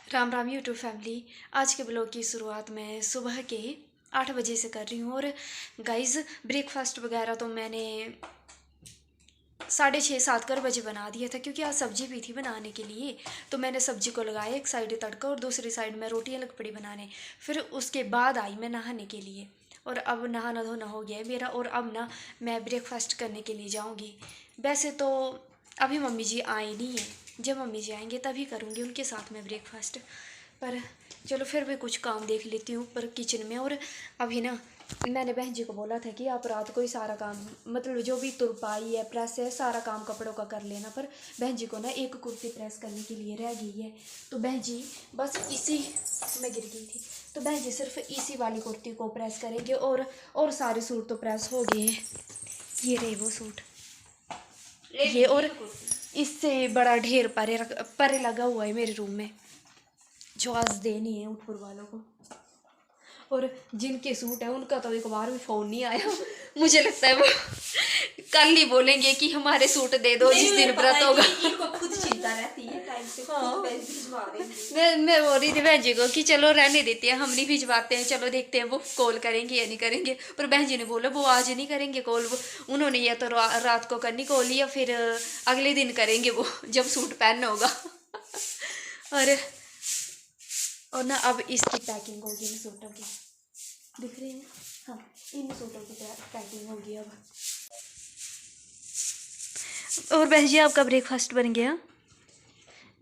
Ram Ram YouTube family. आज के blog की शुरुआत मैं सुबह के 8 बजे से कर रही हूँ। और गाइज़ ब्रेकफास्ट वगैरह तो मैंने 6:30-7 बजे बना दिया था, क्योंकि आज सब्जी भी थी बनाने के लिए। तो मैंने सब्जी को लगाया एक साइड तड़का और दूसरी साइड में रोटियाँ लग पड़ी बनाने। फिर उसके बाद आई मैं नहाने के लिए, और अब नहाना धोना हो गया है मेरा। और अब ना मैं ब्रेकफास्ट करने के लिए जाऊँगी। वैसे तो अभी मम्मी जी आए नहीं हैं, जब मम्मी जी आएंगे तभी करूँगी उनके साथ में ब्रेकफास्ट। पर चलो फिर भी कुछ काम देख लेती हूँ ऊपर किचन में। और अभी ना मैंने बहन जी को बोला था कि आप रात को ही सारा काम, मतलब जो भी तुरपाई है प्रेस है सारा काम कपड़ों का कर लेना। पर बहन जी को ना एक कुर्ती प्रेस करने के लिए रह गई है, तो बहन जी बस इसी में गिर गई थी, तो बहन जी सिर्फ इसी वाली कुर्ती को प्रेस करेंगे। और सारे सूट तो प्रेस हो गए हैं। ये रहे वो सूट, ये और इससे बड़ा ढेर परे लगा हुआ है मेरे रूम में, जो आज देनी है ऊपर वालों को। और जिनके सूट है उनका तो एक बार भी फ़ोन नहीं आया। मुझे लगता है वो कल ही बोलेंगे कि हमारे सूट दे दो जिस दिन व्रत होगा। इनको खुद चिंता रहती है टाइम से। हाँ, भिजवा मैं बोल रही थी बहन जी को कि चलो रहने देते हैं, हम नहीं भिजवाते हैं, चलो देखते हैं वो कॉल करेंगे या नहीं करेंगे। पर बहन जी ने बोला वो आज नहीं करेंगे कॉल, वो उन्होंने या तो रात को करनी कॉल या फिर अगले दिन करेंगे वो जब सूट पहनना होगा। और ना अब इसकी पैकिंग होगी इन सूटों की, दिख रही है। हाँ, इन सूटों की पैकिंग होगी अब। और बहन जी आपका ब्रेकफास्ट बन गया?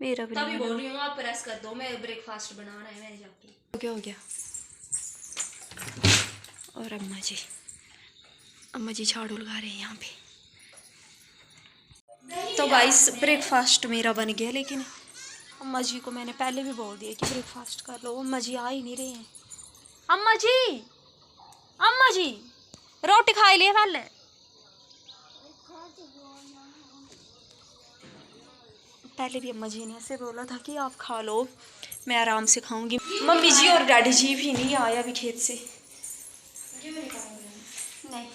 मेरा भी तभी बोल रही हूँ आप प्रेस कर दो, मैं ब्रेकफास्ट बनाना है मैंने जाके। हो गया। और अम्मा जी झाड़ू लगा रहे हैं यहाँ पे। तो गाइस ब्रेकफास्ट मेरा बन गया, लेकिन अम्मा जी को मैंने पहले भी बोल दिया कि ब्रेकफास्ट कर लो, अम्मा जी आ ही नहीं रहे हैं। अम्मा जी रोटी खाई लिए पहले। पहले भी अम्मा जी ने ऐसे बोला था कि आप खा लो, मैं आराम से खाऊंगी। मम्मी जी और डैडी जी भी नहीं आया अभी खेत से। नहीं,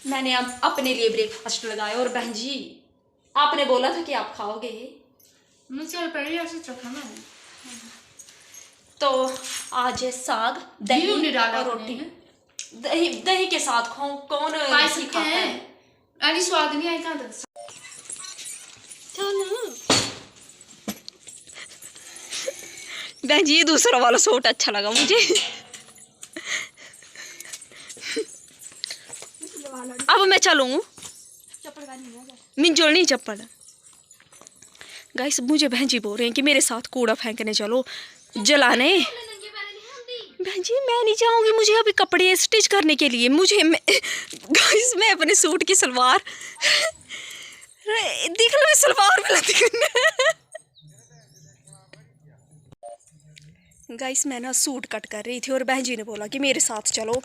मैंने अब अपने लिए ब्रेकफास्ट लगाया। और बहन जी आपने बोला था कि आप खाओगे, मुझे पहले ऐसे चखा मैंने। तो आज है साग दही और रोटी। दही के साथ खाऊं, कौन ऐसी खाता है? अरे स्वाद नहीं आएगा तो बहन जी ये दूसरा वाला सूट अच्छा लगा मुझे। अब मैं चलूँ, मिंजोल नहीं चप्पल। गाइस मुझे बहन जी बोल रहे हैं कि मेरे साथ कूड़ा फेंकने चलो, जलाने। बहन जी मैं नहीं जाऊंगी, मुझे अभी कपड़े स्टिच करने के लिए। गाइस मैं अपने सूट की सलवार देख लो, सलवार गाइस मैं ना सूट कट कर रही थी और बहन जी ने बोला कि मेरे साथ चलो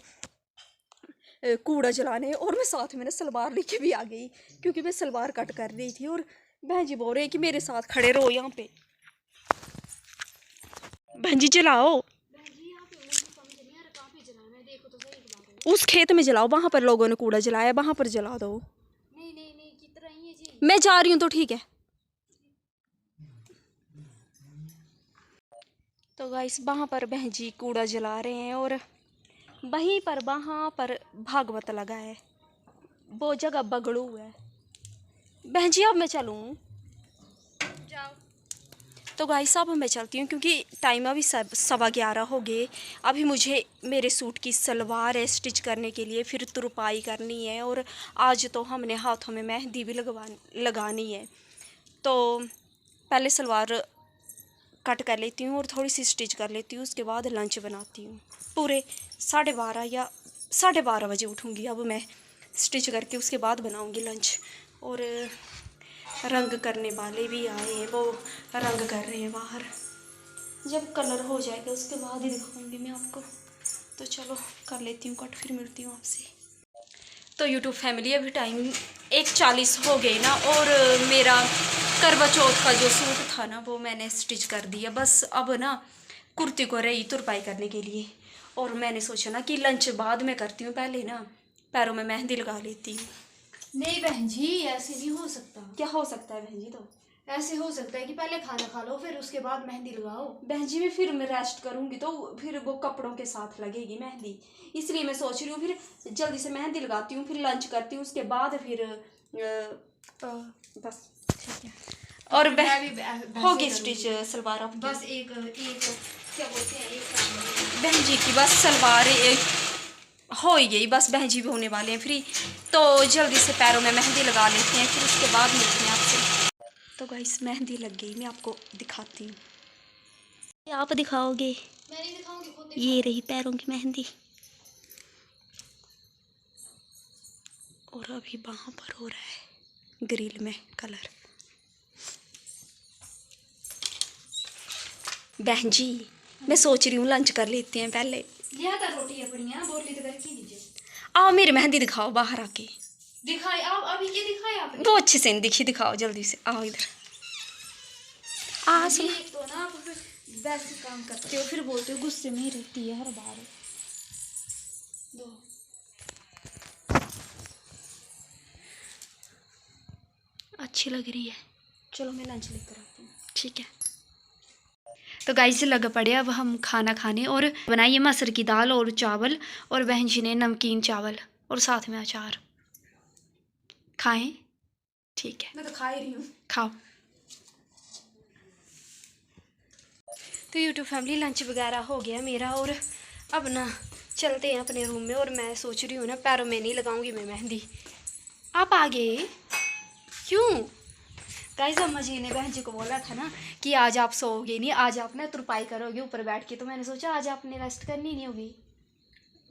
कूड़ा जलाने, और मैं साथ में ना सलवार लेके भी आ गई, क्योंकि मैं सलवार कट कर रही थी। और बहन जी बोल रहे हैं कि मेरे साथ खड़े रहो यहाँ पे। बहन जी जलाओ, उस खेत में जलाओ, वहां पर लोगों ने कूड़ा जलाया, वहां पर जला दो। नहीं कितना ही है जी। मैं जा रही हूँ तो ठीक है। तो गाइस वहां पर बहन जी कूड़ा जला रहे हैं, और वहां पर भागवत लगा है, वो जगह बगड़ू है। बहन जी अब मैं चलूँ? जाओ। तो गाइस अब मैं चलती हूँ, क्योंकि टाइम अभी 11:15 हो गए। अभी मुझे मेरे सूट की सलवार है स्टिच करने के लिए, फिर तुरपाई करनी है, और आज तो हमने हाथों में मेहंदी भी लगानी है। तो पहले सलवार कट कर लेती हूँ और थोड़ी सी स्टिच कर लेती हूँ, उसके बाद लंच बनाती हूँ। पूरे 12:30 या 12:30 बजे उठूँगी अब मैं, स्टिच करके उसके बाद बनाऊँगी लंच। और रंग करने वाले भी आए हैं, वो रंग कर रहे हैं बाहर। जब कलर हो जाएगा उसके बाद ही दिखाऊंगी मैं आपको। तो चलो कर लेती हूँ कट, फिर मिलती हूँ आपसे। तो यूट्यूब फैमिली अभी टाइम 1:40 हो गई ना, और मेरा करवा चौथ का जो सूट था ना वो मैंने स्टिच कर दिया। बस अब ना कुर्ती को रही तुरपाई करने के लिए, और मैंने सोचा ना कि लंच बाद में करती हूँ, पहले ना पैरों में मेहंदी लगा लेती हूँ। नहीं बहन जी ऐसे नहीं हो सकता। क्या हो सकता है बहन जी? तो ऐसे हो सकता है कि पहले खाना खा लो फिर उसके बाद मेहंदी लगाओ। बहन जी मैं फिर मैं रेस्ट करूंगी तो फिर वो कपड़ों के साथ लगेगी मेहंदी, इसलिए मैं सोच रही हूँ फिर जल्दी से मेहंदी लगाती हूँ, फिर लंच करती हूँ, उसके बाद फिर बस ठीक है। और मैं भी होगी स्टिच सलवार आपकी? बस एक क्या बोलते हैं, एक बहन जी की बस सलवार हो ही गई, बस बहन जी भी होने वाले हैं फ्री, तो जल्दी से पैरों में मेहंदी लगा लेते हैं, फिर उसके बाद मिलते हैं आपसे। तो गाइस मेहंदी लग गई, मैं आपको दिखाती हूँ। ये आप दिखाओगे? मैं नहीं दिखाऊंगी, खुद ये रही पैरों की मेहंदी, और अभी वहाँ पर हो रहा है ग्रिल में कलर। बहन जी मैं सोच रही हूँ लंच कर लेते हैं पहले। लिया था रोटी अपनी, यहाँ बोली तो करके दीजिए। आओ मेरी मेहंदी दिखाओ बाहर आके। दिखाई आप अभी ये दिखाई आपने? वो अच्छे से नहीं दिखी, दिखाओ जल्दी से, आओ इधर। आ सुनो, एक तो ना आप वैसे काम करते हो फिर बोलते हो गुस्से में ही रहती है हर बार। दो अच्छी लग रही है, चलो मैं लंच लेकर आती हूँ। ठीक है। तो गाइस लग पड़े अब हम खाना खाने, और बनाइए मसर की दाल और चावल, और बहन जी ने नमकीन चावल और साथ में अचार। खाएं? ठीक है मैं तो खा ही रही हूँ। खाओ। तो यूट्यूब फैमिली लंच वगैरह हो गया मेरा, और अब ना चलते हैं अपने रूम में, और मैं सोच रही हूँ ना पैरों में नहीं लगाऊंगी मैं मेहंदी। आप आ गए? क्यों? गाइस अम्मा जी ने बहन जी को बोला था ना कि आज आप सोओगे नहीं, आज आप ना तुरपाई करोगे ऊपर बैठ के, तो मैंने सोचा आज आपने रेस्ट करनी नहीं होगी।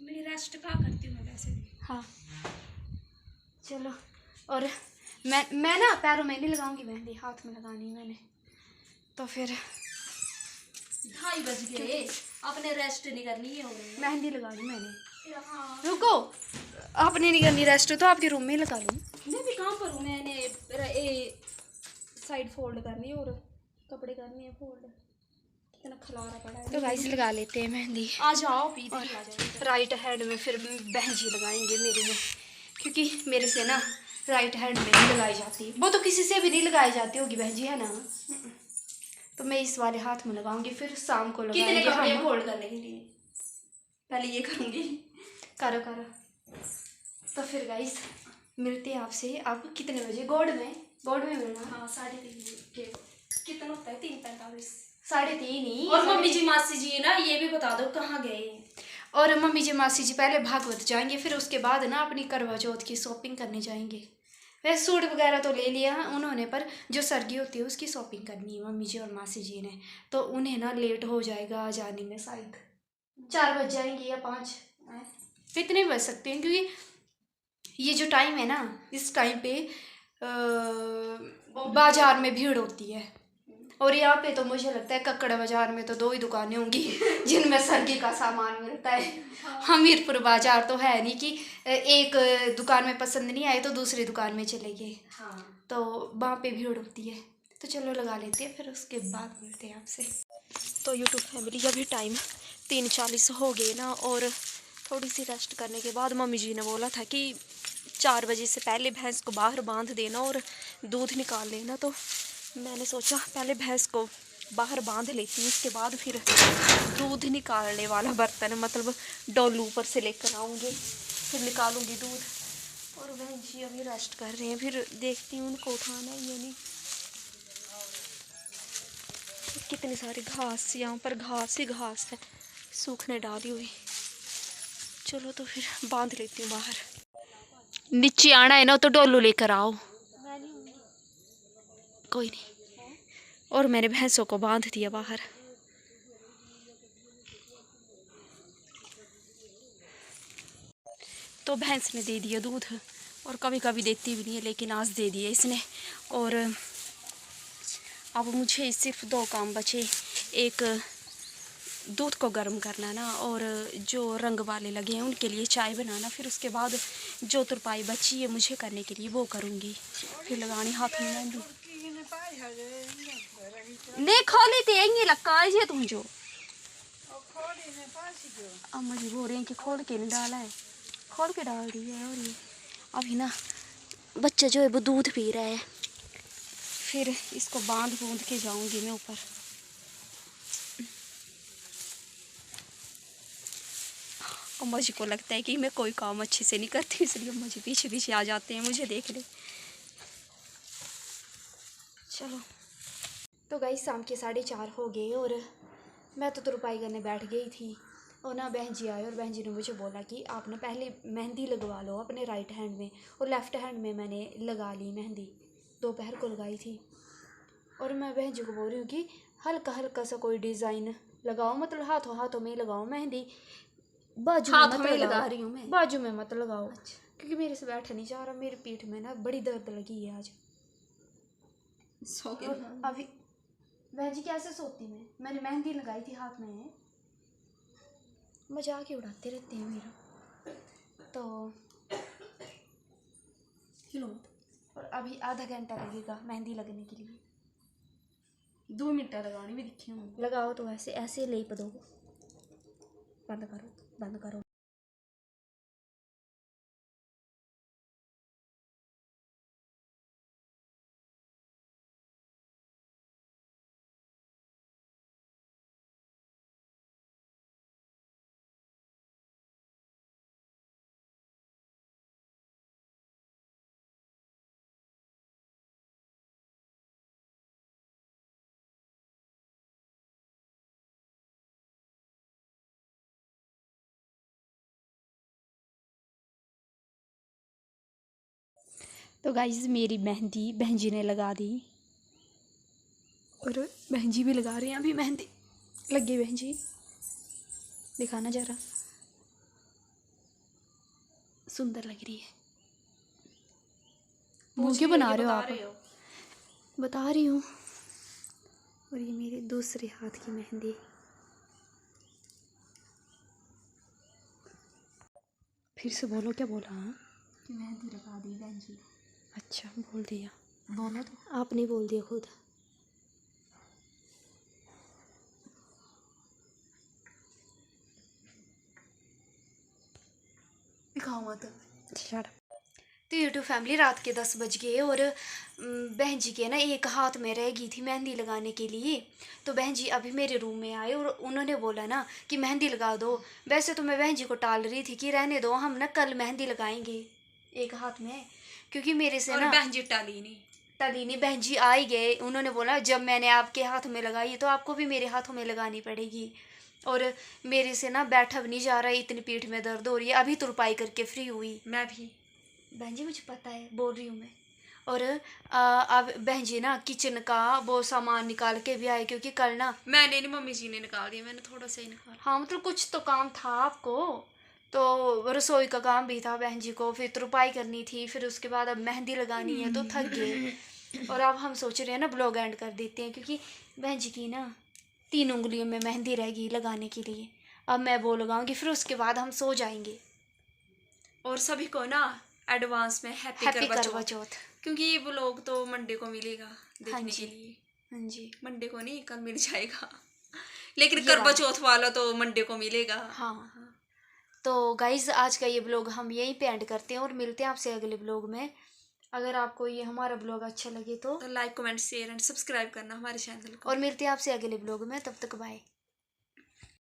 मेरी रेस्ट कहाँ करती हूँ मैं वैसे भी। हाँ चलो, और मैं ना पैरों में नहीं लगाऊंगी मेहंदी, हाथ में लगानी है मैंने, तो फिर 2:30 बज गए, आपने रेस्ट नहीं करनी है। मेहंदी लगानी मैंने। हाँ रुको, आपने नहीं करनी रेस्ट तो आपके रूम में ही लगा लूँ। मैं भी काम करूँ, मैंने साइड फोल्ड करनी है और कपड़े करने हैं फोल्ड, कितना खलारा पड़ा है। तो गाइस लगा लेते हैं मेहंदी। आ जाओ पी आ जाओ। राइट हैंड में फिर बहन जी लगाएंगे मेरे में, क्योंकि मेरे से ना राइट हैंड में नहीं लगाई जाती, वो तो किसी से भी नहीं लगाई जाती होगी बहन जी, है ना? तो मैं इस वाले हाथ में लगाऊंगी, फिर शाम को कितने लगाएंगे कपड़े हम। फोल्ड करने के लिए पहले ये करूँगी। करो करो। तो फिर गाइस मिलते हैं आपसे अब कितने बजे? गोड में मिलना। हाँ 3:30 के कितना होता है, 3:45। 3:30 ही। और मम्मी जी मासी जी ना ये भी बता दो कहाँ गए हैं। और मम्मी जी मासी जी पहले भागवत जाएंगे, फिर उसके बाद ना अपनी करवा चौथ की शॉपिंग करने जाएंगे। वैसे सूट वगैरह तो ले लिया उन्होंने, पर जो सरगी होती है उसकी शॉपिंग करनी है मम्मी जी और मासी जी ने, तो उन्हें ना लेट हो जाएगा जाने में, शायद 4 बज जाएंगे या 5, इतने बज सकते हैं, क्योंकि ये जो टाइम है ना इस टाइम पे बाजार में भीड़ होती है, और यहाँ पे तो मुझे लगता है कक्कड़ बाजार में तो 2 ही दुकानें होंगी जिनमें सरगी का सामान मिलता है। हमीरपुर बाजार तो है नहीं कि एक दुकान में पसंद नहीं आए तो दूसरी दुकान में चले गए, हाँ तो वहाँ पे भीड़ होती है। तो चलो लगा लेते हैं, फिर उसके बाद मिलते हैं आपसे। तो यूट्यूब फैमिली अभी टाइम 3:40 हो गए ना, और थोड़ी सी रेस्ट करने के बाद मम्मी जी ने बोला था कि 4 बजे से पहले भैंस को बाहर बांध देना और दूध निकाल लेना, तो मैंने सोचा पहले भैंस को बाहर बांध लेती हूँ, उसके बाद फिर दूध निकालने वाला बर्तन मतलब डोलू ऊपर से लेकर आऊँगी, फिर निकालूंगी दूध। और बहन जी अभी रेस्ट कर रहे हैं, फिर देखती हूँ उनको उठाना है या नहीं। कितनी सारी घास, यहाँ पर घास ही घास है सूखने डाली हुई। चलो तो फिर बांध लेती हूँ बाहर। नीचे आना है ना तो डोलू लेकर आओ। कोई नहीं, और मैंने भैंसों को बांध दिया बाहर। तो भैंस ने दे दिया दूध, और कभी कभी देती भी नहीं है, लेकिन आज दे दिया इसने। और अब मुझे सिर्फ 2 काम बचे, एक दूध को गर्म करना ना, और जो रंग वाले लगे हैं उनके लिए चाय बनाना, फिर उसके बाद जो तुरपाई बची है मुझे करने के लिए वो करूँगी, फिर लगानी हाथ में मेहंदी। नहीं खोली तो यही लगा है तुम जो, अब मजबूर हैं कि खोल के नहीं डाला है, खोल के डाल दिया है। और ये अभी ना बच्चा जो है वो दूध पी रहा है, फिर इसको बांध बूंद के जाऊंगी मैं ऊपर। अम्मा जी को लगता है कि मैं कोई काम अच्छे से नहीं करती, इसलिए अम्मा जी पीछे पीछे आ जाते हैं मुझे देख ले। चलो तो गाइस शाम के 4:30 हो गए और मैं तो तुरपाई करने बैठ गई थी और ना बहन जी आए और बहन जी ने मुझे बोला कि आप ना पहले मेहंदी लगवा लो अपने राइट हैंड में, और लेफ़्ट हैंड में मैंने लगा ली मेहंदी, दोपहर को लगाई थी। और मैं बहन जी को बोल रही हूँ कि हल्का हल्का सा कोई डिज़ाइन लगाओ, मतलब हाथों हाथों में लगाओ मेहंदी, बाजू में हाथों मत में लगाओ, लगा रही हूँ मैं। बाजू में मत लगाओ। क्योंकि मेरे से बैठा नहीं जा रहा, मेरी पीठ में ना बड़ी दर्द लगी है आज। सो के और अभी बहन जी कैसे सोती मैंने मेहंदी लगाई थी हाथ में, मजाक ही उड़ाते रहते हैं मेरा। तो हिलो और अभी आधा घंटा लगेगा मेहंदी लगने के लिए। 2 मिनट लगानी भी दिखी हूँ। लगाओ तो ऐसे ऐसे लेप दो। बंद करो, बंद करो। तो गाइस मेरी मेहंदी बहन जी ने लगा दी और बहन जी भी लगा रही हैं अभी मेहंदी। लगी बहन जी, दिखाना जरा, सुंदर लग रही है। मुंह क्यों बना रहे हो आप? बता रही हूँ। और ये मेरे दूसरे हाथ की मेहंदी। फिर से बोलो, क्या बोला? हाँ मेहंदी लगा दी बहन जी। अच्छा बोल दिया। बोलो तो। आपने बोल दिया खुद। दिखाओ मत। तो यूट्यूब फैमिली रात के 10 बज गए और बहन जी के ना एक हाथ में रह गई थी मेहंदी लगाने के लिए। तो बहन जी अभी मेरे रूम में आए और उन्होंने बोला ना कि मेहंदी लगा दो। वैसे तो मैं बहन जी को टाल रही थी कि रहने दो, हम ना कल मेहंदी लगाएंगे एक हाथ में, क्योंकि मेरे से और ना बहन जी टाली नहीं। बहन जी आ ही गए। उन्होंने बोला जब मैंने आपके हाथ में लगाई तो आपको भी मेरे हाथों में लगानी पड़ेगी। और मेरे से ना बैठा भी नहीं जा रहा है, इतनी पीठ में दर्द हो रही है। अभी तुरपाई करके फ्री हुई। मैं भी बहन जी मुझे पता है, बोल रही हूँ मैं। और अब बहन जी ना किचन का वो सामान निकाल के भी आए, क्योंकि कल ना मैंने नहीं, मम्मी जी ने निकाल दिया, मैंने थोड़ा सा ही निकाला। हाँ मतलब कुछ तो काम था आपको, तो रसोई का काम भी था बहन जी को, फिर तुरपाई करनी थी, फिर उसके बाद अब मेहंदी लगानी है, तो थक गए। और अब हम सोच रहे हैं ना ब्लॉग एंड कर देते हैं, क्योंकि बहन जी की ना 3 उंगलियों में मेहंदी रहेगी लगाने के लिए। अब मैं वो लगाऊंगी, फिर उसके बाद हम सो जाएंगे। और सभी को ना एडवांस में हैप्पी हैप्पी करवा करवा चौथ, चौथ। क्योंकि ये व्लॉग तो मंडे को मिलेगा देखने जी। के लिए। हाँ जी। मंडे को नहीं, कल मिल जाएगा। लेकिन ये करवा वाला। चौथ वाला तो मंडे को मिलेगा। हाँ। तो गाइज़ आज का ये ब्लॉग हम यहीं पे एंड करते हैं और मिलते हैं आपसे अगले ब्लॉग में। अगर आपको ये हमारा ब्लॉग अच्छा लगे तो like comment share and subscribe करना हमारे चैनल को। और मिलते हैं आपसे अगले ब्लॉग में, तब तक बाय।